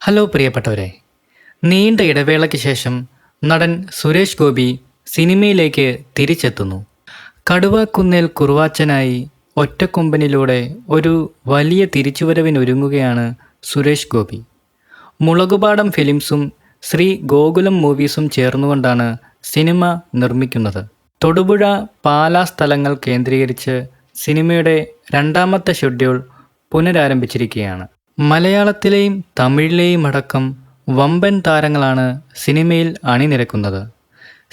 Hello പ്രിയപ്പെട്ടവരെ, നീണ്ട ഇടവേളയ്ക്ക് ശേഷം നടൻ സുരേഷ് ഗോപി സിനിമയിലേക്ക് തിരിച്ചെത്തുന്നു. കടുവാക്കുന്നേൽ കുറുവാച്ചനായി ഒറ്റക്കൊമ്പനിലൂടെ ഒരു വലിയ തിരിച്ചുവരവിനൊരുങ്ങുകയാണ് സുരേഷ് ഗോപി. മുളകുപാടം ഫിലിംസും ശ്രീ ഗോകുലം മൂവീസും ചേർന്നുകൊണ്ടാണ് സിനിമ നിർമ്മിക്കുന്നത്. തൊടുപുഴ, പാലാ സ്ഥലങ്ങൾ കേന്ദ്രീകരിച്ച് സിനിമയുടെ രണ്ടാമത്തെ ഷെഡ്യൂൾ പുനരാരംഭിച്ചിരിക്കുകയാണ്. മലയാളത്തിലെയും തമിഴിലെയും അടക്കം വമ്പൻ താരങ്ങളാണ് സിനിമയിൽ അണിനിരക്കുന്നത്.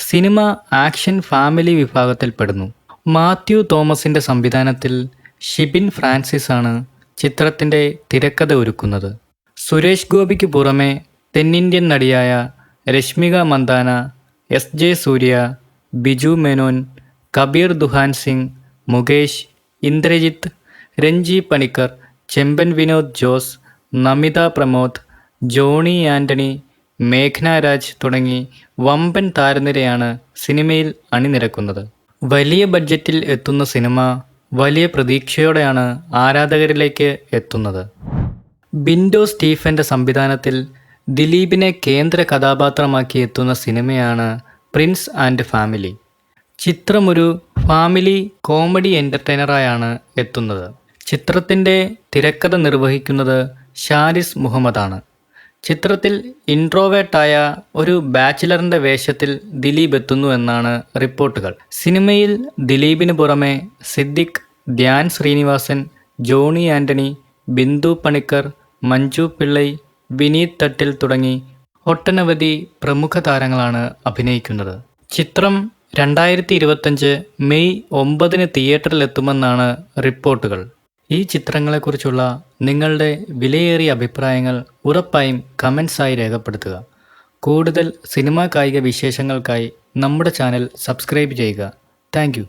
സിനിമ ആക്ഷൻ ഫാമിലി വിഭാഗത്തിൽപ്പെടുന്നു. മാത്യു തോമസിൻ്റെ സംവിധാനത്തിൽ ഷിബിൻ ഫ്രാൻസിസ് ആണ് ചിത്രത്തിൻ്റെ തിരക്കഥ ഒരുക്കുന്നത്. സുരേഷ് ഗോപിക്ക് പുറമെ തെന്നിന്ത്യൻ നടിയായ രശ്മിക മന്ദാന, എസ് ജെ സൂര്യ, ബിജു മേനോൻ, കബീർ ദുഹാൻ സിംഗ്, മുകേഷ്, ഇന്ദ്രജിത്ത്, രഞ്ജി പണിക്കർ, ചെമ്പൻ വിനോദ് ജോസ്, നമിത പ്രമോദ്, ജോണി ആൻ്റണി, മേഘ്ന രാജ് തുടങ്ങി വമ്പൻ താരനിരയാണ് സിനിമയിൽ അണിനിരക്കുന്നത്. വലിയ ബഡ്ജറ്റിൽ എത്തുന്ന സിനിമ വലിയ പ്രതീക്ഷയോടെയാണ് ആരാധകരിലേക്ക് എത്തുന്നത്. ബിൻഡോ സ്റ്റീഫൻ്റെ സംവിധാനത്തിൽ ദിലീപിനെ കേന്ദ്ര കഥാപാത്രമാക്കി എത്തുന്ന സിനിമയാണ് പ്രിൻസ് ആൻഡ് ഫാമിലി. ചിത്രമൊരു ഫാമിലി കോമഡി എൻ്റർടൈനറായാണ് എത്തുന്നത്. ചിത്രത്തിൻ്റെ തിരക്കഥ നിർവഹിക്കുന്നത് ഷാരിസ് മുഹമ്മദാണ്. ചിത്രത്തിൽ ഇൻട്രോവേർട്ടായ ഒരു ബാച്ചിലറിൻ്റെ വേഷത്തിൽ ദിലീപ് എത്തുന്നു എന്നാണ് റിപ്പോർട്ടുകൾ. സിനിമയിൽ ദിലീപിന് പുറമെ സിദ്ദിഖ്, ധ്യാൻ ശ്രീനിവാസൻ, ജോണി ആൻ്റണി, ബിന്ദു പണിക്കർ, മഞ്ജു പിള്ളൈ, വിനീത് തട്ടിൽ തുടങ്ങി ഒട്ടനവധി പ്രമുഖ താരങ്ങളാണ് അഭിനയിക്കുന്നത്. ചിത്രം 2025 മെയ് 9 തിയേറ്ററിലെത്തുമെന്നാണ് റിപ്പോർട്ടുകൾ. ഈ ചിത്രങ്ങളെക്കുറിച്ചുള്ള നിങ്ങളുടെ വിലയേറിയ അഭിപ്രായങ്ങൾ ഉറപ്പായും കമൻസായി രേഖപ്പെടുത്തുക. കൂടുതൽ സിനിമാ കായിക വിശേഷങ്ങൾക്കായി നമ്മുടെ ചാനൽ സബ്സ്ക്രൈബ് ചെയ്യുക. താങ്ക്